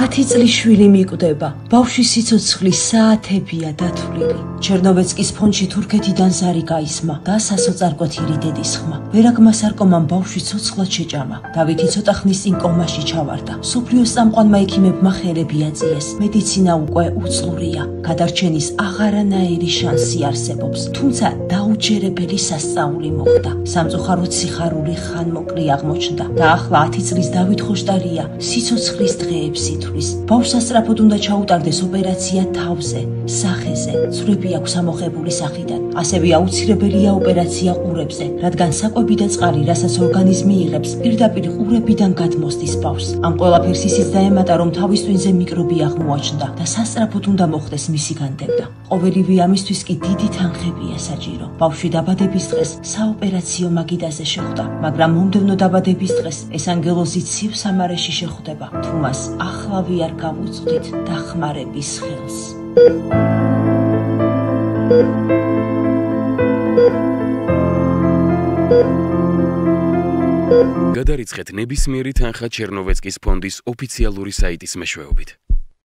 10 წლის შვილი მიკვდება. ბავშვის სიცოცხლის საათებია დათვლილი. ჩერნოვეცკის ფონდში თურქეთიდან ზარი გაისმა და სასოწარკვეთილი დედის ხმა. ვერაგმა სარკომამ ბავშვი ცოცხლად შეჭამა. დავითი ცოტა ხნის წინ კომაში ჩავარდა. სოფლიოს წამყვანმა ექიმებმა ხელები აწიეს. მედიცინა უკვე უძლურია. გადარჩენის აღარანაირი შანსი არსებობს. თუმცა დაუჯერებელი სასწაული მოხდა. სამწუხაროდ სიხარული ხანმოკლე აღმოჩნდა და ახლა 10 წლის დავით ხოშტარია სიცოცხლის დღეებს ითვლის. ბავშვს სასწრაფოდ უნდა ჩაუტარდეს ოპერაცია თავზე, სახეზე. ცვლები აქვს ამოღებული სახიდან. ასევე აუცილებელია ოპერაცია ყურებზე, რადგან საკვები და წყალი, რასაც ორგანიზმი იღებს, პირდაპირ ყურებიდან გადმოსდის ბავშვს. ამ ყველაფერს ისიც დაემატა, რომ თავის ტვინზე მიკრობი აღმოაჩნდა და სასწრაფოდ უნდა მოხდეს მისი განდევნა. ყოველივე ამისთვის კი დიდი თანხებია საჭირო. ბავშვი დაბადების დღეს საოპერაციო მაგიდაზე შეხვდა, მაგრამ მომდევნო დაბადების დღეს ეს ანგელოზი ცივ სამარეში შეხვდება. თუ მას ახლავე არ გავუწვდით დახმარების ხელს. გადარიცხეთ ნებისმიერი თანხა ჩერნოვეცკის ფონდის ოფიციალური საიტის მეშვეობით.